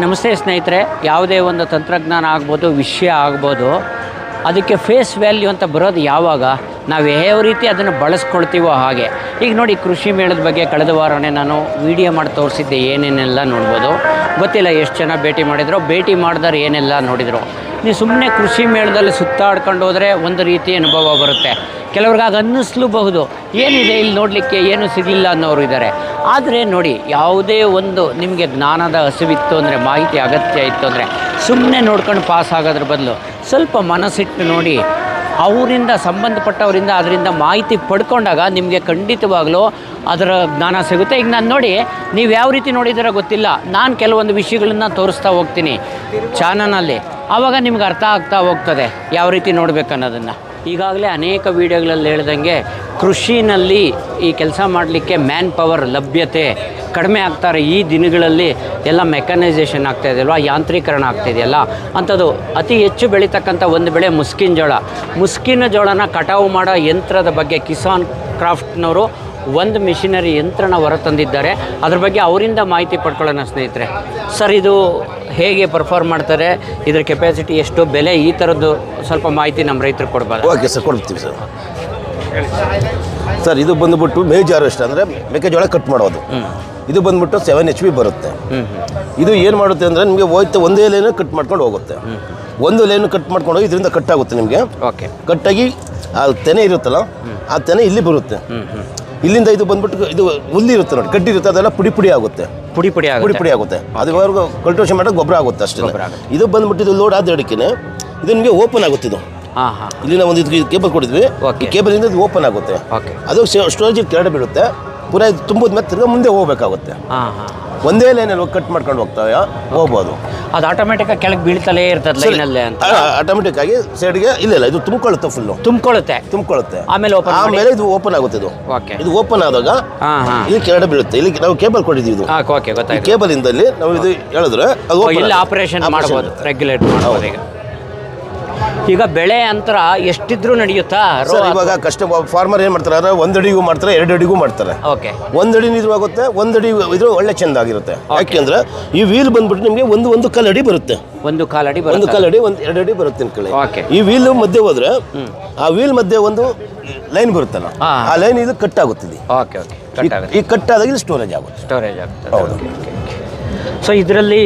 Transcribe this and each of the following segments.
ನಮಸ್ತೆ ಸ್ನೇಹಿತರೆ, ಯಾವುದೇ ಒಂದು ತಂತ್ರಜ್ಞಾನ ಆಗ್ಬೋದು, ವಿಷಯ ಆಗ್ಬೋದು, ಅದಕ್ಕೆ ಫೇಸ್ ವ್ಯಾಲ್ಯೂ ಅಂತ ಬರೋದು ಯಾವಾಗ ನಾವು ಯಾವ ರೀತಿ ಅದನ್ನು ಬಳಸ್ಕೊಳ್ತೀವೋ ಹಾಗೆ. ಈಗ ನೋಡಿ, ಕೃಷಿ ಮೇಳದ ಬಗ್ಗೆ ಕಳೆದ ವಾರನೇ ನಾನು ವಿಡಿಯೋ ಮಾಡಿ ತೋರಿಸಿದ್ದೆ, ಏನೇನೆಲ್ಲ ನೋಡ್ಬೋದು. ಗೊತ್ತಿಲ್ಲ ಎಷ್ಟು ಜನ ಭೇಟಿ ಮಾಡಿದ್ರು, ಭೇಟಿ ಮಾಡಿದವ್ರು ಏನೆಲ್ಲ ನೋಡಿದರು. ನೀವು ಸುಮ್ಮನೆ ಕೃಷಿ ಮೇಳದಲ್ಲಿ ಸುತ್ತಾಡ್ಕೊಂಡು ಹೋದರೆ ಒಂದು ರೀತಿ ಅನುಭವ ಬರುತ್ತೆ. ಕೆಲವ್ರಿಗೆ ಆಗ ಅನ್ನಿಸ್ಲೂಬಹುದು, ಏನಿದೆ ಇಲ್ಲಿ ನೋಡಲಿಕ್ಕೆ, ಏನೂ ಸಿಗಲಿಲ್ಲ ಅನ್ನೋರು ಇದ್ದಾರೆ. ಆದರೆ ನೋಡಿ, ಯಾವುದೇ ಒಂದು ನಿಮಗೆ ಜ್ಞಾನದ ಹಸಿವಿತ್ತು ಅಂದರೆ, ಮಾಹಿತಿ ಅಗತ್ಯ ಇತ್ತು ಅಂದರೆ, ಸುಮ್ಮನೆ ನೋಡ್ಕೊಂಡು ಪಾಸ್ ಆಗೋದ್ರ ಬದಲು ಸ್ವಲ್ಪ ಮನಸ್ಸಿಟ್ಟು ನೋಡಿ, ಅವರಿಂದ ಸಂಬಂಧಪಟ್ಟವರಿಂದ ಅದರಿಂದ ಮಾಹಿತಿ ಪಡ್ಕೊಂಡಾಗ ನಿಮಗೆ ಖಂಡಿತವಾಗಲೂ ಅದರ ಜ್ಞಾನ ಸಿಗುತ್ತೆ. ಈಗ ನಾನು ನೋಡಿ, ನೀವು ಯಾವ ರೀತಿ ನೋಡಿದ್ದೀರ ಗೊತ್ತಿಲ್ಲ, ನಾನು ಕೆಲವೊಂದು ವಿಷಯಗಳನ್ನು ತೋರಿಸ್ತಾ ಹೋಗ್ತೀನಿ ಚಾನಲಲ್ಲಿ, ಆವಾಗ ನಿಮ್ಗೆ ಅರ್ಥ ಆಗ್ತಾ ಹೋಗ್ತದೆ ಯಾವ ರೀತಿ ನೋಡಬೇಕನ್ನೋದನ್ನು. ಈಗಾಗಲೇ ಅನೇಕ ವೀಡಿಯೋಗಳಲ್ಲಿ ಹೇಳ್ದಂಗೆ ಕೃಷಿನಲ್ಲಿ ಈ ಕೆಲಸ ಮಾಡಲಿಕ್ಕೆ ಮ್ಯಾನ್ ಪವರ್ ಲಭ್ಯತೆ ಕಡಿಮೆ ಆಗ್ತಾರೆ. ಈ ದಿನಗಳಲ್ಲಿ ಎಲ್ಲ ಮೆಕನೈಸೇಷನ್ ಆಗ್ತಾಯಿದೆಯಲ್ವ, ಯಾಂತ್ರೀಕರಣ ಆಗ್ತಾಯಿದೆಯಲ್ಲ, ಅಂಥದ್ದು ಅತಿ ಹೆಚ್ಚು ಬೆಳೀತಕ್ಕಂಥ ಒಂದು ಬೆಳೆ ಮುಸ್ಕಿನ ಜೋಳ. ಮುಸ್ಕಿನ ಜೋಳನ ಕಟಾವು ಮಾಡೋ ಯಂತ್ರದ ಬಗ್ಗೆ ಕಿಸಾನ್ ಕ್ರಾಫ್ಟ್ನವರು ಒಂದು ಮಿಷಿನರಿ ಯಂತ್ರನ ಹೊರತಂದಿದ್ದಾರೆ. ಅದ್ರ ಬಗ್ಗೆ ಅವರಿಂದ ಮಾಹಿತಿ ಪಡ್ಕೊಳ್ಳೋಣ ಸ್ನೇಹಿತರೆ. ಸರ್, ಇದು ಹೇಗೆ ಪರ್ಫಾರ್ಮ್ ಮಾಡ್ತಾರೆ, ಇದರ ಕೆಪಾಸಿಟಿ ಎಷ್ಟು, ಬೆಲೆ, ಈ ಥರದ್ದು ಸ್ವಲ್ಪ ಮಾಹಿತಿ ನಮ್ಮ ರೈತರು ಕೊಡ್ಬೋದು? ಓಕೆ ಸರ್, ಕೊಡ್ತೀವಿ ಸರ್. ಸರ್, ಇದು ಬಂದುಬಿಟ್ಟು ಮೇಜ್ ಹಾರ್ವೆಸ್ಟ್ ಅಂದರೆ ಮೆಕ್ಕೆಜೋಳ ಕಟ್ ಮಾಡೋದು. ಇದು ಬಂದುಬಿಟ್ಟು 7 HP ಬರುತ್ತೆ. ಇದು ಏನು ಮಾಡುತ್ತೆ ಅಂದರೆ, ನಿಮಗೆ ಹೋಯ್ತು ಒಂದೇ ಲೈನು ಕಟ್ ಮಾಡ್ಕೊಂಡು ಹೋಗುತ್ತೆ. ಒಂದು ಲೈನು ಕಟ್ ಮಾಡ್ಕೊಂಡು ಹೋಗಿ ಇದರಿಂದ ಕಟ್ ಆಗುತ್ತೆ ನಿಮಗೆ. ಓಕೆ, ಕಟ್ಟಾಗಿ ಆ ತೆನೆ ಇರುತ್ತಲ್ಲ, ಆ ತೆನೆ ಇಲ್ಲಿ ಬರುತ್ತೆ. ಇಲ್ಲಿಂದ ಇದು ಬಂದ್ಬಿಟ್ಟು ಇದು ಹುಲ್ಲು ಇರುತ್ತೆ ನೋಡಿ, ಕಡ್ಡಿ ಇರುತ್ತೆ, ಅದೆಲ್ಲ ಪುಡಿ ಪುಡಿ ಆಗುತ್ತೆ. ಪುಡಿ ಪುಡಿ ಆಗುತ್ತೆ. ಅದುವರೆಗೂ ಕಲ್ಟಿವೇಷನ್ ಮಾಡೋಕೆ ಗೊಬ್ಬರ ಆಗುತ್ತೆ ಅಷ್ಟೇ. ಇದು ಬಂದ್ಬಿಟ್ಟು ಇದು ಲೋಡ್ ಆದ ಅಡಿಕೆನೆ ಇದು ನಿಮಗೆ ಓಪನ್ ಆಗುತ್ತೆ. ಇದು ಇಲ್ಲಿ ನಾವು ಒಂದು ಕೇಬಲ್ ಕೊಡಿದ್ವಿ, ಈ ಕೇಬಲಿಂದ ಇದು ಓಪನ್ ಆಗುತ್ತೆ. ಅದು ಸ್ಟೋರೇಜ್ ಕೆಳಗಡೆ ಬೀಳುತ್ತೆ. ಪೂರಾ ಇದು ತುಂಬಿದ ಮೇಲೆ ತಿರ್ಗಾ ಮುಂದೆ ಹೋಗ್ಬೇಕಾಗುತ್ತೆ. ಒಂದೇ ಲೈನಲ್ಲಿ ಕಟ್ ಮಾಡ್ಕೊಂಡು ಹೋಗ್ಬೋದು. ಅದು ಆಟೋಮೆಟಿಕ್ಕಾಗಿ ಕೆಳಗೆ ಬೀಳ್ತಲೇ ಇರ್ತದೆ ಲೈನಲ್ಲೇ ಅಂತ. ಆಟೋಮೆಟಿಕ್ ಆಗಿ ಸೈಡ್ಗೆ ಇಲ್ಲ ಇದು ತುಂಬಿಕೊಳ್ಳುತ್ತೆ, ಫುಲ್ಲು ತುಂಬಿಕೊಳ್ಳುತ್ತೆ. ಆಮೇಲೆ ಇದು ಓಪನ್ ಆಗುತ್ತೆ. ಇದು ಓಪನ್ ಆದಾಗ ಇಲ್ಲಿ ಕೆಳಗಡೆ ಬೀಳುತ್ತೆ. ಇಲ್ಲಿ ನಾವು ಕೇಬಲ್ ಕೊಟ್ಟಿದ್ದೀವಿ. ಇದು ಕೇಬಲ್ ಇಂದಲ್ಲಿ ನಾವು ಇದು ಹೇಳಿದ್ರೆ ಅದು ಆಪರೇಷನ್ ಮಾಡಬಹುದು, ರೆಗ್ಯುಲೇಟ್ ಮಾಡಬಹುದು. ಈಗ ಬೆಳೆ ಅಂತರ ಎಷ್ಟಿದ್ರೂ ನಡೆಯುತ್ತಾ? ಇವಾಗ ಕಷ್ಟ ಫಾರ್ಮರ್ ಏನು ಮಾಡ್ತಾರೆ, 1 ಅಡಿಗೂ ಮಾಡ್ತಾರೆ, 2 ಅಡಿಗೂ ಮಾಡ್ತಾರೆ. 1 ಅಡಿ ನೀರು ಆಗುತ್ತೆ, 1 ಅಡಿ ಇದ್ರೂ ಒಳ್ಳೆ ಚೆಂದ ಆಗಿರುತ್ತೆ. ಯಾಕೆಂದ್ರೆ ಈ ವೀಲ್ ಬಂದ್ಬಿಟ್ಟು ನಿಮಗೆ ಒಂದು ಕಾಲು ಅಡಿ ಬರುತ್ತೆ. ಒಂದು ಕಾಲು ಅಡಿ 2 ಅಡಿ ಬರುತ್ತೆ ಅನ್ಕೊಳ್ಳಿ. ಈ ವೀಲ್ ಮಧ್ಯೆ ಹೋದ್ರೆ ಆ ವೀಲ್ ಮಧ್ಯೆ ಒಂದು ಲೈನ್ ಬರುತ್ತಲ್ಲ, ಆ ಲೈನ್ ಇದು ಕಟ್ ಆಗುತ್ತದೆ. ಈ ಕಟ್ ಆದಾಗ ಇದು ಸ್ಟೋರೇಜ್ ಆಗುತ್ತೆ. ಹೌದು. ಸೊ ಇದರಲ್ಲಿ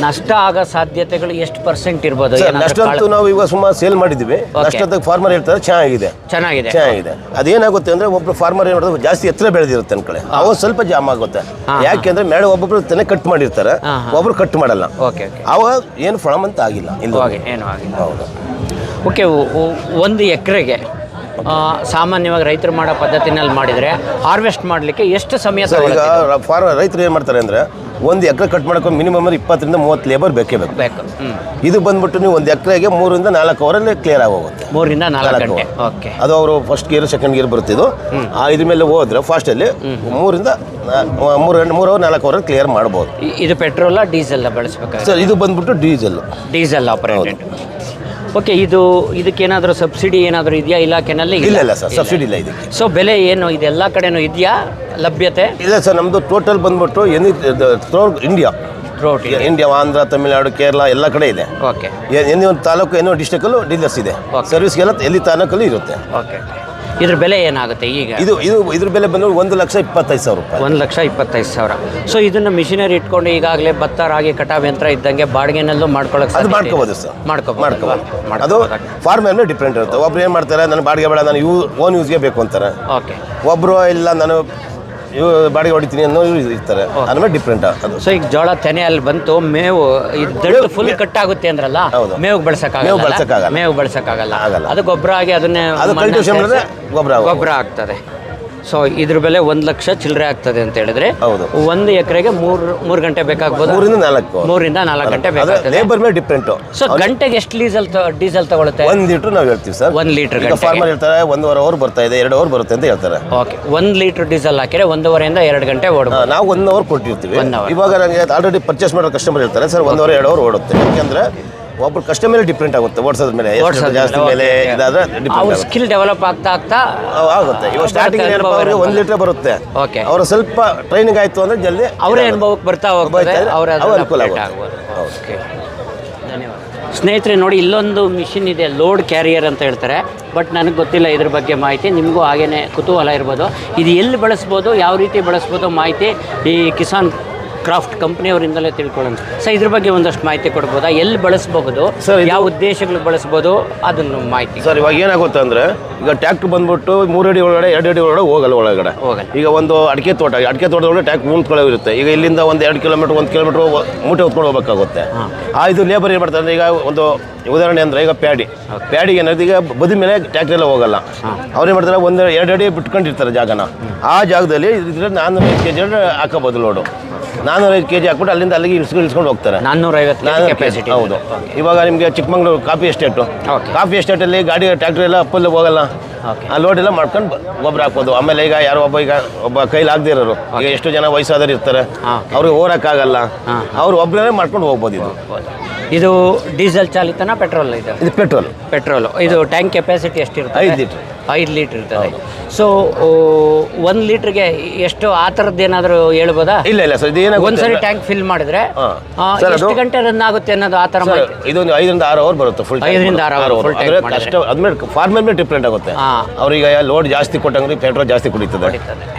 ನಷ್ಟ ಆಗೋ ಸಾಧ್ಯತೆಗಳು ಎಷ್ಟು % ಇರ್ಬೋದು? ನಷ್ಟ ಅಂತೂ ನಾವು ಇವಾಗ ಸುಮಾರು ಸೇಲ್ ಮಾಡಿದ್ವಿ. ನಷ್ಟದ ಫಾರ್ಮರ್ ಹೇಳ್ತಾರೆ ಚೆನ್ನಾಗಿದೆ. ಅದೇನಾಗುತ್ತೆ ಅಂದ್ರೆ, ಒಬ್ರು ಫಾರ್ಮರ್ ಏನು ಮಾಡೋದು, ಜಾಸ್ತಿ ಎತ್ತರ ಬೆಳೆದಿರುತ್ತೆ ಅನ್ಕೊಳ್ಳಿ, ಅವಾಗ ಸ್ವಲ್ಪ ಜಾಮ್ ಆಗುತ್ತೆ. ಯಾಕೆಂದ್ರೆ ಮೇಡಮ್ ಒಬ್ಬೊಬ್ರು ತೆನೆ ಕಟ್ ಮಾಡಿರ್ತಾರೆ, ಒಬ್ರು ಕಟ್ ಮಾಡಲ್ಲ. ಅವಾಗ ಏನು ಪ್ರಾಬ್ಲಮ್ ಅಂತ ಆಗಿಲ್ಲ. ಹೌದು. ಓಕೆ, 1 ಎಕರೆಗೆ ಸಾಮಾನ್ಯವಾಗಿ ರೈತರು ಮಾಡೋ ಪದ್ಧತಿನಲ್ಲಿ ಮಾಡಿದರೆ ಹಾರ್ವೆಸ್ಟ್ ಮಾಡಲಿಕ್ಕೆ ಎಷ್ಟು ಸಮಯ ತಗೊಳ್ಳುತ್ತೆ? ಈಗ ರೈತರು ಏನು ಮಾಡ್ತಾರೆ ಅಂದರೆ, 1 ಎಕರೆ ಕಟ್ ಮಾಡೋಕೆ ಮಿನಿಮಮ್ 20 ರಿಂದ 30 ಲೇಬರ್ ಬೇಕೇ ಬೇಕು. ಇದು ಬಂದ್ಬಿಟ್ಟು ನೀವು 1 ಎಕರೆಗೆ 3 ರಿಂದ 4 ಅವರಲ್ಲಿ ಕ್ಲಿಯರ್ ಆಗೋಗುತ್ತೆ. 3 ರಿಂದ 4 ಗಂಟೆ. ಓಕೆ, ಅದು ಅವರು ಫಸ್ಟ್ ಗೇರ್ ಸೆಕೆಂಡ್ ಗೇರ್ ಬರುತ್ತಿದ್ದು. ಇದ್ರ ಮೇಲೆ ಹೋದ್ರೆ ಫಾಸ್ಟಲ್ಲಿ 3 ರಿಂದ 3 ಅವರ್ 4 ಅವರಲ್ಲಿ ಕ್ಲಿಯರ್ ಮಾಡ್ಬೋದು. ಇದು ಪೆಟ್ರೋಲ ಡೀಸೆಲ್ ಬಳಸಬೇಕು ಸರ್? ಇದು ಬಂದ್ಬಿಟ್ಟು ಡೀಸೆಲ್ ಆಪರೇಟೆಡ್. ಓಕೆ, ಇದಕ್ಕೇನಾದರೂ ಸಬ್ಸಿಡಿ ಏನಾದರೂ ಇದೆಯಾ ಇಲಾಖೆನಲ್ಲಿ? ಇಲ್ಲ ಸರ್, ಸಬ್ಸಿಡಿ ಇಲ್ಲ ಇದಕ್ಕೆ. ಸೊ ಬೆಲೆ ಏನು ಇದೆಲ್ಲ ಕಡೆನೂ ಇದೆಯಾ ಲಭ್ಯತೆ? ಇಲ್ಲ ಸರ್, ನಮ್ಮದು ಟೋಟಲ್ ಬಂದ್ಬಿಟ್ಟು ಇಂಡಿಯಾ, ಆಂಧ್ರ, ತಮಿಳುನಾಡು, ಕೇರಳ ಎಲ್ಲ ಕಡೆ ಇದೆ. ಓಕೆ, ಒಂದು ತಾಲೂಕು ಡಿಸ್ಟ್ರಿಕ್ಟಲ್ಲೂ ಡೀಲರ್ಸ್ ಇದೆ. ಸರ್ವಿಸ್ಗೆಲ್ಲ ಎಲ್ಲಿ ತಾಲೂಕಲ್ಲೂ ಇರುತ್ತೆ. ಓಕೆ, ಇದ್ರ ಬೆಲೆ ಏನಾಗುತ್ತೆ ಈಗ? ಇದ್ರ ಬೆಲೆ ಬಂದು 1,25,000 ರೂಪಾಯಿ. 1,25,000. ಸೊ ಇದನ್ನು ಮಿಷಿನರಿ ಇಟ್ಕೊಂಡು ಈಗಾಗಲೇ ಭತ್ತ, ರಾಗಿ ಕಟಾವ್ ಯಂತ್ರ ಇದ್ದಂಗೆ ಬಾಡಿಗೆನಲ್ಲೂ ಮಾಡ್ಕೋಬೋದು ಸರ್. ಮಾಡ್ಕೋಬೋದು. ಅದು ಫಾರ್ಮರ್ ಡಿಪೆಂಡ್ ಇರುತ್ತೆ. ಒಬ್ರು ಏನು ಮಾಡ್ತಾರೆ, ನಾನು ಬಾಡಿಗೆ ಬೇಡ, ನಾನು ಓನ್ ಯೂಸ್ಗೆ ಬೇಕು ಅಂತಾರೆ. ಓಕೆ, ಒಬ್ರು ಇಲ್ಲ ನಾನು ಬಾಡಿಗೆ ಹೊಡಿತೀನಿ ಅನ್ನೋ ಇರ್ತಾರೆ. ಅದ್ರ ಡಿಫ್ರೆಂಟ್ ಅದು. ಸೊ ಈಗ ಜೋಳ ತೆನೆ ಅಲ್ಲಿ ಬಂತು, ಮೇವು ದಡ್ಡು ಫುಲ್ ಕಟ್ ಆಗುತ್ತೆ ಅಂದ್ರಲ್ಲ, ಮೇವು ಬಳಸಕ್ಕಾಗಲ್ಲ. ಅದು ಗೊಬ್ಬರ ಆಗಿ ಅದನ್ನೇ ಗೊಬ್ಬರ ಆಗ್ತದೆ. ಸೊ ಇದ್ರ ಬೆಲೆ 1 ಲಕ್ಷ ಚಿಲ್ಲರೆ ಆಗ್ತದೆ ಅಂತ ಹೇಳಿದ್ರೆ, 1 ಎಕರೆಗೆ 3 ಗಂಟೆ ಬೇಕಾಗ್ಬೋದು. 3 ರಿಂದ 4 ಗಂಟೆ ಬೇಕಾಗ್ತದೆ. ಲೇಬರ್ ಮೇಲೆ ಡಿಪೆಂಡ್. ಸೊ ಗಂಟೆಗೆ ಎಷ್ಟು ಡೀಸೆಲ್ ತಗೊಳುತ್ತೆ? 1 ಲೀಟರ್ ನಾವು ಹೇಳ್ತೀವಿ ಸರ್. 1 ಲೀಟರ್ ಫಾರ್ಮರ್ ಹೇಳ್ತಾರೆ 1.5 ಅವರ್ ಬರ್ತಾ ಇದೆ, 2 ಅವರ್ ಬರುತ್ತೆ ಅಂತ ಹೇಳ್ತಾರೆ. ಓಕೆ, 1 ಲೀಟರ್ ಡೀಸೆಲ್ ಹಾಕಿದ್ರೆ 1.5 ರಿಂದ 2 ಗಂಟೆ ಓಡುತ್ತೆ. ನಾವು 1 ಅವರ್ ಕೊಟ್ಟಿರ್ತೀವಿ. ಇವಾಗ ನನಗೆ ಆಲ್ರೆಡಿ ಪರ್ಚೇಸ್ ಮಾಡೋ ಕಸ್ಟಮರ್ ಹೇಳ್ತಾರೆ, ಸರ್ 1 ಅವರ್ 2 ಅವರ್ ಓಡುತ್ತೆ. ಯಾಕೆಂದ್ರೆ ಒಬ್ಬರು ಕಸ್ಟಮರ್ ಡಿಪೆಂಡ್ ಆಗುತ್ತೆ ಓಡಿಸೋದ್ರ ಮೇಲೆ, ಎಷ್ಟು ಜಾಸ್ತಿ ಮೇಲೆ ಇದಾದ್ರೆ ಡಿಪೆಂಡ್ ಅವ್ರ ಆಗುತ್ತೆ. ಸ್ಕಿಲ್ ಡೆವಲಪ್ ಆಗ್ತಾ ಆಗುತ್ತೆ. ಇವಾಗ ಸ್ಟಾರ್ಟಿಂಗ್ ಏನಪ್ಪ ಅವ್ರಿಗೆ 1 ಲೀಟರ್ ಬರುತ್ತೆ, ಓಕೆ, ಅವರು ಸ್ವಲ್ಪ ಟ್ರೈನಿಂಗ್ ಆಯ್ತು ಅಂದ್ರೆ ಜಲ್ದಿ ಅವರೇ ಅನುಭವಕ್ಕೆ ಬರ್ತಾ ಹೋಗ್ತಾರೆ, ಅವರ ಅನುಕೂಲ ಆಗುತ್ತೆ. ಓಕೆ, ಧನ್ಯವಾದ. ಸ್ನೇಹಿತರೆ ನೋಡಿ, ಇಲ್ಲೊಂದು ಮಿಷಿನ್ ಇದೆ, ಲೋಡ್ ಕ್ಯಾರಿಯರ್ ಅಂತ ಹೇಳ್ತಾರೆ. ಬಟ್ ನನಗೆ ಗೊತ್ತಿಲ್ಲ ಇದ್ರ ಬಗ್ಗೆ ಮಾಹಿತಿ, ನಿಮಗೂ ಹಾಗೇ ಕುತೂಹಲ ಇರ್ಬೋದು. ಇದು ಎಲ್ಲಿ ಬಳಸ್ಬೋದು, ಯಾವ ರೀತಿ ಬಳಸ್ಬೋದು ಮಾಹಿತಿ ಈ ಕಿಸಾನ್ ಕ್ರಾಫ್ಟ್ ಕಂಪ್ನಿಯವರಿಂದಲೇ ತಿಳ್ಕೊಳ್ಳೋಣ. ಸರ್ ಇದ್ರ ಬಗ್ಗೆ ಒಂದಷ್ಟು ಮಾಹಿತಿ ಕೊಡ್ಬೋದಾ? ಎಲ್ಲಿ ಬಳಸ್ಬಹುದು, ಯಾವ ಉದ್ದೇಶಗಳಿಗೆ ಬಳಸ್ಬೋದು, ಅದನ್ನು ಮಾಹಿತಿ. ಸರ್ ಇವಾಗ ಏನಾಗುತ್ತೆ ಅಂದರೆ, ಈಗ ಟ್ಯಾಕ್ಟ್ರ್ ಬಂದ್ಬಿಟ್ಟು 3 ಅಡಿ ಒಳಗಡೆ 2 ಅಡಿ ಒಳಗಡೆ ಹೋಗಲ್ಲ. ಈಗ ಒಂದು ಅಡಿಕೆ ತೋಟದೊಳಗಡೆ ಟ್ಯಾಕ್ಟ್ರ್ ಮುಂದ್ಕೊಳ್ಳೋವಿರುತ್ತೆ. ಈಗ ಇಲ್ಲಿಂದ ಒಂದು 2 ಕಿಲೋಮೀಟ್ರ್ 1 ಕಿಲೋಮೀಟ್ರ್ ಮೂಟೆ ಹೊತ್ಕೊಂಡು ಹೋಗ್ಬೇಕಾಗುತ್ತೆ. ಇದು ಲೇಬರ್ ಏನು ಮಾಡ್ತಾರೆ ಅಂದರೆ, ಈಗ ಒಂದು ಉದಾಹರಣೆ ಅಂದರೆ, ಈಗ ಪ್ಯಾಡಿಗೆ ಏನಾದ್ರು ಈಗ ಬದಿ ಮೇಲೆ ಟ್ಯಾಕ್ಟ್ರಿ ಎಲ್ಲ ಹೋಗಲ್ಲ. ಅವ್ರೇನು ಮಾಡ್ತಾರೆ, 1-2 ಅಡಿ ಬಿಟ್ಕೊಂಡಿರ್ತಾರೆ ಜಾಗನ. ಆ ಜಾಗದಲ್ಲಿ ಇದ್ರೆ 450 kg ಹಾಕೋಬೋದು ಲೋಡು. 450 kg ಹಾಕ್ಬಿಟ್ಟು ಅಲ್ಲಿಂದ ಅಲ್ಲಿಗೆ ಇಳಿಸ್ಕೊಂಡು ಹೋಗ್ತಾರೆ. 450 ಕೆಪಾಸಿಟಿ. ಹೌದು. ಇವಾಗ ನಿಮಗೆ ಚಿಕ್ಕಮಂಗ್ಳೂರು ಕಾಫಿ ಎಸ್ಟೇಟಲ್ಲಿ ಗಾಡಿ ಟ್ಯಾಕ್ಟ್ರಿ ಎಲ್ಲ ಅಪ್ಪಲ್ಲಿ ಹೋಗಲ್ಲ. ಆ ಲೋಡ್ ಎಲ್ಲ ಮಾಡ್ಕೊಂಡು ಗೊಬ್ಬರ ಹಾಕ್ಬೋದು. ಆಮೇಲೆ ಈಗ ಯಾರೋ ಒಬ್ಬ ಕೈಲಿ ಆಗದೆ ಇರೋರು, ಈಗ ಎಷ್ಟು ಜನ ವಯಸ್ಸಾದವ್ರು ಇರ್ತಾರೆ, ಅವ್ರಿಗೆ ಹೋಗಕ್ಕಾಗಲ್ಲ, ಅವ್ರು ಒಬ್ಬರೇ ಮಾಡ್ಕೊಂಡು ಹೋಗ್ಬೋದು. ಇದು ಡೀಸೆಲ್ ಚಾಲಿತನ ಪೆಟ್ರೋಲ್? ಇದು ಪೆಟ್ರೋಲು. ಇದು ಟ್ಯಾಂಕ್ ಕೆಪಾಸಿಟಿ ಎಷ್ಟಿರುತ್ತೆ? 5 ಲೀಟ್ರ್. 5 ಲೀಟ್ರ್ ಇರ್ತದೆ. ಸೊ 1 ಲೀಟ್ರಿಗೆ ಎಷ್ಟು, ಆ ಥರದ್ದು ಏನಾದರೂ ಹೇಳ್ಬೋದಾ? ಇಲ್ಲ ಸರ್, ಇದು ಒಂದ್ಸರಿ ಟ್ಯಾಂಕ್ ಫಿಲ್ ಮಾಡಿದ್ರೆ ಎಷ್ಟು ಗಂಟೆ ರನ್ ಆಗುತ್ತೆ ಅನ್ನೋದು ಆ ಥರ? ಇದು 5 ರಿಂದ 6 ಅವರ್ ಬರುತ್ತೆ. ಫುಲ್ 5 ರಿಂದ 6 ಅವರ್ ಅಷ್ಟು. ಅದ್ಮೇಲೆ ಫಾರ್ಮರ್ ಮೇಲೆ ಡಿಪೆಂಡ್ ಆಗುತ್ತೆ. ಅವ್ರಿಗೆ ಲೋಡ್ ಜಾಸ್ತಿ ಕೊಟ್ಟಂಗ್ರೆ ಪೆಟ್ರೋಲ್ ಜಾಸ್ತಿ ಕುಡಿತದೆ.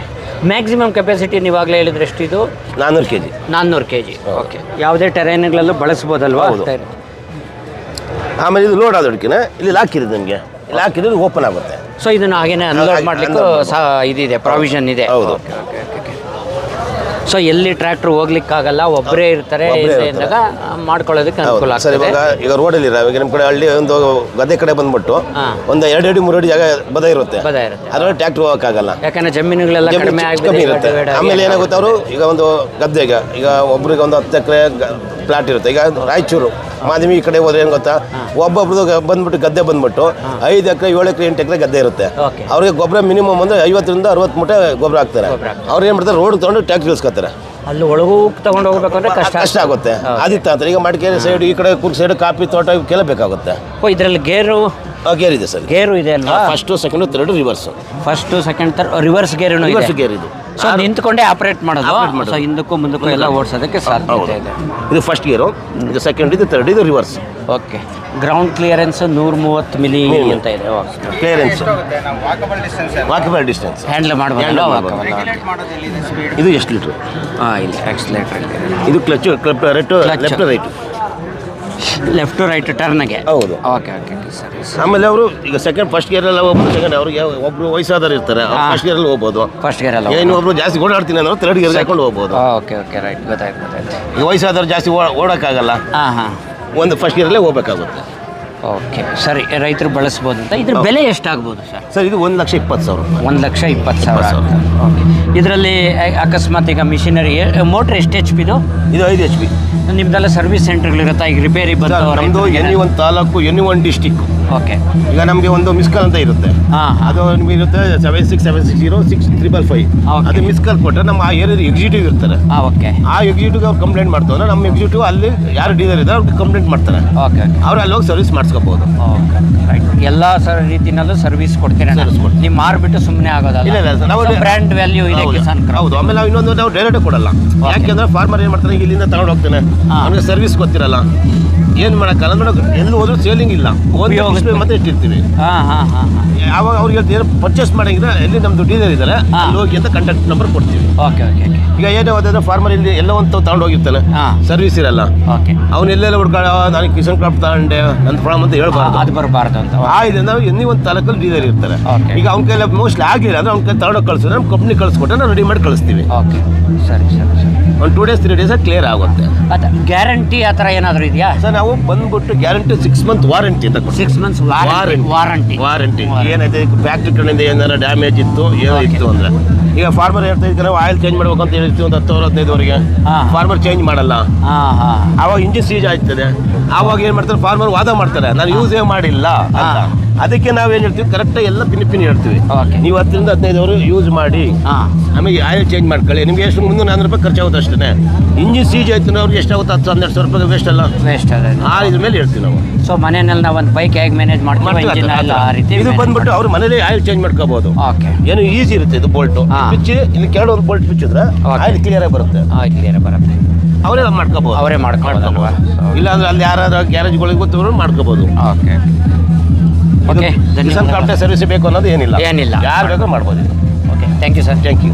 ಮ್ಯಾಕ್ಸಿಮಮ್ ಕೆಪಾಸಿಟಿ ನೀವಾಗಲೇ ಹೇಳಿದ್ರೆ ಎಷ್ಟು? ಇದು 400 kg. 400 kg. ಓಕೆ, ಯಾವುದೇ ಟೆರೈನ್ಗಳಲ್ಲೂ ಬಳಸ್ಬೋದಲ್ವಾ? ಆಮೇಲೆ ಇದು ಲೋಡ್ ಆದೋದಕ್ಕೆ ಇಲ್ಲಿ ಲಾಕಿದೆ, ನಿಮಗೆ ಲಾಕಿದ್ರೆ ಓಪನ್ ಆಗುತ್ತೆ. ಸೊ ಇದನ್ನು ಹಾಗೇನೆ ಅನ್ಲೋಡ್ ಮಾಡಲಿಕ್ಕೂ ಇದಿದೆ, ಪ್ರಾವಿಷನ್ ಇದೆ. ಹೌದು. ಸೊ ಎಲ್ಲಿ ಟ್ರ್ಯಾಕ್ಟರ್ ಹೋಗ್ಲಿಕ್ಕಾಗಲ್ಲ, ಒಬ್ಬರೇ ಇರ್ತಾರೆ ಅಂದಾಗ ಮಾಡ್ಕೊಳ್ಳೋದಕ್ಕೆ ಅನುಕೂಲ ಆಗ್ತದೆ. ಇವಾಗ ಈಗ ರೋಡಲ್ಲಿ ಇವಾಗ ನಿಮ್ಮ ಕಡೆ ಹಳ್ಳಿ ಒಂದು ಗದ್ದೆ ಕಡೆ ಬಂದ್ಬಿಟ್ಟು ಒಂದು 2 ಅಡಿ 3 ಅಡಿ ಜಾಗ ಬದ ಇರುತ್ತೆ, ಅದ್ರಲ್ಲಿ ಟ್ರ್ಯಾಕ್ಟರ್ ಹೋಗೋಕ್ಕಾಗಲ್ಲ. ಯಾಕಂದ್ರೆ ಜಮೀನುಗಳೆಲ್ಲ ಕಡಿಮೆ ಇರುತ್ತೆ. ಆಮೇಲೆ ಏನಾಗುತ್ತೆ, ಅವರು ಈಗ ಒಂದು ಗದ್ದೆಗೆ ಈಗ ಒಬ್ರಿಗೆ ಒಂದು 10 ಎಕರೆ ಪ್ಲಾಟ್ ಇರುತ್ತೆ. ಈಗ ರಾಯಚೂರು ಮಾಧ್ಯಮ ಈ ಕಡೆ ಹೋದ್ರೆ ಏನು ಗೊತ್ತಾ, ಒಬ್ಬೊಬ್ರದ್ದು ಬಂದ್ಬಿಟ್ಟು ಗದ್ದೆ ಬಂದ್ಬಿಟ್ಟು 5 ಎಕರೆ 7 ಎಕರೆ 8 ಎಕರೆ ಗದ್ದೆ ಇರುತ್ತೆ. ಅವ್ರಿಗೆ ಗೊಬ್ಬರ ಮಿನಿಮಮ್ ಅಂದ್ರೆ 50 ರಿಂದ 60 ಮೂಟೆ ಗೊಬ್ಬರ ಹಾಕ್ತಾರೆ. ಅವ್ರು ಏನು ಮಾಡ್ತಾರೆ, ರೋಡ್ ತೊಗೊಂಡು ಟ್ಯಾಕ್ಟ್ರಿ ಇಳಿಸ್ಕೊತಾರೆ. ಅಲ್ಲಿ ಒಳಗೂ ತಗೊಂಡು ಹೋಗ್ಬೇಕು ಅಂದ್ರೆ ಕಷ್ಟ ಆಗುತ್ತೆ. ಆದಿತ್ಯ ಅಂತ ಈಗ ಮಡಿಕೇರಿ ಸೈಡ್, ಈ ಕಡೆ ಕೂರ್ಗ್ ಸೈಡ್ ಕಾಫಿ ತೋಟ ಇವಕ್ಕೆಲ್ಲ ಬೇಕಾಗುತ್ತೆ. ಇದರಲ್ಲಿ ಗೇರ್ ಇದೆ ಸರ್. ಗೇರು ಇದೆ ಅಲ್ವಾ? First second third reverse. First second third reverse gear ಇದು. ಸೊ ನಿಂತ್ಕೊಂಡೇ ಆಪರೇಟ್ ಮಾಡೋದು. ಸೊ ಹಿಂದಕ್ಕೂ ಮುಂದಕ್ಕೂ ಎಲ್ಲ ಓಡಿಸೋದಕ್ಕೆ ಸಾಧ್ಯತೆ ಇದೆ. ಇದು ಫಸ್ಟ್ ಗೇರು, ಇದು ಸೆಕೆಂಡ್, ಇದು ಥರ್ಡ್, ಇದು reverse. Okay, ground clearance 130 milli ಅಂತ ಇದೆ. ಕ್ಲಿಯರೆನ್ಸ್, ವಾಕಬಲ್ ಡಿಸ್ಟೆನ್ಸ್ ಹ್ಯಾಂಡಲ್ ಮಾಡಬಹುದು. ಇದು ಎಷ್ಟು ಲೀಟ್ರ್? ಇಲ್ಲ, ಆಕ್ಸಿಲೇಟರ್. ಇದು clutch, left right, left to right ಟರ್ನ್ಗೆ. ಹೌದು. ಓಕೆ ಸರಿ. ಆಮೇಲೆ ಅವರು ಈಗ ಫಸ್ಟ್ ಗೇರಲ್ಲಿ ಹೋಗ್ಬೋದು. ಸೆಕೆಂಡ್ ಅವ್ರಿಗೆ ಒಬ್ರು ವಯಸ್ಸಾದವ್ರು ಇರ್ತಾರೆ, ಫಸ್ಟ್ ಗೇರಲ್ಲಿ ಹೋಗ್ಬೋದು. ಫಸ್ಟ್ ಗೇರಲ್ಲಿ ಏನು ಒಬ್ರು ಜಾಸ್ತಿ ಓಡಾಡ್ತೀನಿ ಅಂದ್ರೆ ಥರ್ಡ್ ಗೇರ್ ಹಾಕೊಂಡು ಹೋಗ್ಬೋದು. ಓಕೆ ರೈಟ್, ಗೊತ್ತಾಯ್ತು. ಈಗ ವಯಸ್ಸಾದವ್ರು ಜಾಸ್ತಿ ಓಡೋಕ್ಕಾಗಲ್ಲ, ಒಂದು ಫಸ್ಟ್ ಗೇರಲ್ಲೇ ಹೋಗ್ಬೇಕಾಗುತ್ತೆ. ಓಕೆ ಸರಿ, ರೈತರು ಬಳಸ್ಬೋದು ಅಂತ. ಇದ್ರ ಬೆಲೆ ಎಷ್ಟಾಗ್ಬೋದು ಸರ್? ಇದು 1,20,000. 1,20,000. ಓಕೆ, ಇದರಲ್ಲಿ ಅಕಸ್ಮಾತ್ ಈಗ ಮಿಷಿನರಿ ಮೋಟ್ರ್ ಎಷ್ಟು HP ಇದು? ಇದು 5 HP. ನಿಮ್ದೆಲ್ಲ ಸರ್ವಿಸ್ ಸೆಂಟರ್ಗಳಿರುತ್ತಾ? ಈಗ ರಿಪೇರಿ ಬಂದು ನಮ್ಮದು NE1 taluk, NE1 district. Okay, ಈಗ ನಮಗೆ ಒಂದು ಮಿಸ್ ಕಾಲ್ ಅಂತ ಇರುತ್ತೆ. ಅದು ನಿಮಗೆ ಇರುತ್ತೆ 76760655. ಅದು ಮಿಸ್ ಕಾಲ್ ಕೊಟ್ಟರೆ ನಮ್ಮ ಆ ಏರಿಯಾದ ಎಕ್ಸಿಕ್ಯೂಟಿವ್ ಇರ್ತಾರೆ. ಓಕೆ, ಆ ಎಕ್ಸಿಕ್ಯೂಟಿವ್ ಅವ್ರು ಕಂಪ್ಲೇಂಟ್ ಮಾಡ್ತಾರೆ. ನಮ್ಮ ಎಕ್ಸಿಕ್ಯೂಟಿವ್ ಅಲ್ಲಿ ಯಾರು ಡೀಲರ್ ಇದ್ದಾರೆ ಅವ್ರಿಗೆ ಕಂಪ್ಲೇಂಟ್ ಮಾಡ್ತಾರೆ. ಓಕೆ, ಅವ್ರು ಅಲ್ಲಿ ಹೋಗಿ ಸರ್ವಿಸ್ ಮಾಡಿಸ್ಕೋಬಹುದು. Okay right. ಎಲ್ಲ ರೀತಿನಲ್ಲೂ ಸರ್ವಿಸ್ ಕೊಡ್ತೀರಾ? ನೀವು ಮಾರ್ಬಿಟ್ಟು ಸುಮ್ಮನೆ ಆಗೋದಲ್ಲ? ಇಲ್ಲ ಸರ್, ನಾವು ಬ್ರ್ಯಾಂಡ್ ವ್ಯಾಲ್ಯೂ ಇದೆ ಕಿಸಾನ್ ಕ್ರಾಫ್ಟ್. ಹೌದು. ಆಮೇಲೆ ನಾವು ಇನ್ನೊಂದು, ನಾವು ಡೈರೆಕ್ಟ್ ಕೊಡಲ್ಲ. ಯಾಕೆಂದ್ರೆ ಫಾರ್ಮರ್ ಏನು ಮಾಡ್ತಾರೆ, ಇಲ್ಲಿಂದ ತಗೊಂಡು ಹೋಗ್ತಾನೆ, ಅವ್ನಿಗೆ ಸರ್ವಿಸ್ ಗೊತ್ತಿರಲ್ಲ, ಏನು ಮಾಡೋಕ್ಕಲ್ಲ. ಮೇಡಮ್ ಎಲ್ಲಿ ಹೋದ್ರೂ ಸೇಲಿಂಗ್ ಇಲ್ಲ, ಮತ್ತೆ ಇಟ್ಟಿರ್ತೀವಿ. ಯಾವಾಗ ಅವ್ರಿಗೆ ಹೇಳ್ತೀವಿ ಪರ್ಚೇಸ್ ಮಾಡಿದ್ರೆ ಎಲ್ಲಿ ನಮ್ದು ಡೀಲರ್ ಇದ್ದಾರೆ ಅಲ್ಲಿ ಹೋಗಿ ಅಂತ ಕಾಂಟ್ಯಾಕ್ಟ್ ನಂಬರ್ ಕೊಡ್ತೀವಿ. ಓಕೆ. ಈಗ ಏನೇ ಹೋದ್ರೆ ಫಾರ್ಮರ್ ಇಲ್ಲಿ ಎಲ್ಲ ಒಂದು ತಗೊಂಡು ಹೋಗಿರ್ತಾನೆ, ಸರ್ವಿಸ್ ಇರಲ್ಲ. ಅವ್ನು ಎಲ್ಲೆಲ್ಲ ಹುಡ್ಕೊಳ್ಳೋ ನನಗೆ ಕಿಸಾನ್ ಕ್ರಾಫ್ಟ್ ತಗೊಂಡೆ ನನ್ನ ಪ್ರಾಬ್ಲಮ್ ಅಂತ ಹೇಳ್ಬಾರ್ದು, ಅದು ಬರಬಾರ್ದು ಅಂತ. ನಾವು NE1 ತಾಲೂಕಲ್ಲಿ ಡೀಲರ್ ಇರ್ತಾರೆ. ಈಗ ಅವ್ನ ಕೈಲಿ ಮೋಸ್ಟ್ಲಿ ಆಗಿಲ್ಲ ಅಂದ್ರೆ ಅವ್ನ ಕೈ ತಗೊಂಡೋಗಿ ಕಳಿಸಿದ್ರೆ ನಮ್ಮ ಕಂಪ್ನಿ ಕಳಿಸ್ಕೊಟ್ರೆ ನಾವು ರೆಡಿ ಮಾಡಿ ಕಳಿಸ್ತೀವಿ. ಓಕೆ ಸರಿ. ಒಂದು 2 days 3 days ಕ್ಲಿಯರ್ ಆಗುತ್ತೆ. ಗ್ಯಾರಂಟಿ ಆ ಥರ ಏನಾದರೂ ಇದೆಯಾ ಸರ್? ನಾವು ಬಂದ್ಬಿಟ್ಟು ಗ್ಯಾರಂಟಿ 6 month ವಾರಂಟಿ ಅಂತ ಕೊಡ್ತೀವಿ. 6 months ವಾರಂಟಿ. ಏನೈತೆ ಫ್ಯಾಕ್ಟ್ರಿ ಕಡೆಯಿಂದ ಏನಾರ ಡ್ಯಾಮೇಜ್ ಇತ್ತು ಏನೋ ಇತ್ತು ಅಂದ್ರೆ, ಈಗ ಫಾರ್ಮರ್ ಹೇಳ್ತಾ ಇದ್ದಾರೆ ಆಯಿಲ್ ಚೇಂಜ್ ಮಾಡ್ಬೇಕು ಅಂತ ಹೇಳ್ತೀವಿ, ಒಂದು 10-15ವರೆಗೆ ಫಾರ್ಮರ್ ಚೇಂಜ್ ಮಾಡಲ್ಲ. ಆವಾಗ ಇಂಜಿನ್ ಸೀಜ್ ಆಗ್ತದೆ. ಆವಾಗ ಏನು ಮಾಡ್ತಾರೆ, ಫಾರ್ಮರ್ ವಾದ ಮಾಡ್ತಾರೆ ನಾನು ಯೂಸೇ ಮಾಡಿಲ್ಲ ಅಂತ. ಅದಕ್ಕೆ ನಾವೇನು ಹೇಳ್ತೀವಿ ಕರೆಕ್ಟಾಗಿ ಎಲ್ಲ ಪಿನ್ ಹೇಳ್ತೀವಿ. ಓಕೆ. ನೀವು 10 ರಿಂದ 15 ಅವರು ಯೂಸ್ ಮಾಡಿ ಹಾಂ ಆಮೇಲೆ ಆಯಿಲ್ ಚೇಂಜ್ ಮಾಡ್ಕೊಳ್ಳಿ. ನಿಮ್ಗೆ ಎಷ್ಟು 300-400 ರೂಪಾಯಿ ಖರ್ಚಾಗುತ್ತೆ ಅಷ್ಟೇ. ಇಂಜಿನ್ ಸೀಜ್ ಆಯ್ತು ಅವ್ರಿಗೆ ಎಷ್ಟಾಗುತ್ತೆ 10-12 ರೂಪಾಯಿ ವೇಸ್ಟ್ ಅಲ್ಲ. ವೇಸ್ಟ್ ಅದ. ಇದ್ರ ಮೇಲೆ ಹೇಳ್ತೀವಿ ನಾವು. ಸೊ ಮನೆಯಲ್ಲಿ ನಾವು ಒಂದು ಬೈಕ್ ಹೇಗೆ ಮ್ಯಾನೇಜ್ ಮಾಡ್ತೀವಿ ಇಂಜಿನ್ ಎಲ್ಲ ಆ ರೀತಿ ಇದು ಬಂದ್ಬಿಟ್ಟು ಅವ್ರು ಮನೇಲಿ ಆಯಿಲ್ ಚೇಂಜ್ ಮಾಡ್ಕೋಬಹುದು. ಓಕೆ. ಏನು ಈಸಿ ಇರುತ್ತೆ ಇದು ಬೋಲ್ಟು. ಪಿಚ್ಚಿ ಇಲ್ಲಿ ಕೆಳಗೆ ಒಂದು ಬೋಲ್ಟ್ ಪಿಚ್ಚಿದ್ರೆ ಆಯಿಲ್ ಕ್ಲಿಯರ್ ಆಗಿ ಬರುತ್ತೆ. ಕ್ಲಿಯರ್ ಬರುತ್ತೆ. ಅವರೇ ಮಾಡ್ಕೋಬಹುದು. ಅವರೇ ಮಾಡ್ಕೊಳ್ಬೋದಲ್ವಾ? ಇಲ್ಲಾಂದ್ರೆ ಅಲ್ಲಿ ಯಾರಾದ್ರೂ ಗ್ಯಾರೇಜ್ಗಳಿಗೆ ಗೊತ್ತವರು ಮಾಡ್ಕೋಬಹುದು. Okay okay. ಸರ್ವಿಸ್ ಬೇಕು ಅನ್ನೋದು ಏನಿಲ್ಲ. ಏನಿಲ್ಲ. ಯಾರು ಬೇಕಾದ್ರೂ ಮಾಡ್ಬೋದು. Okay thank you sir. Thank you.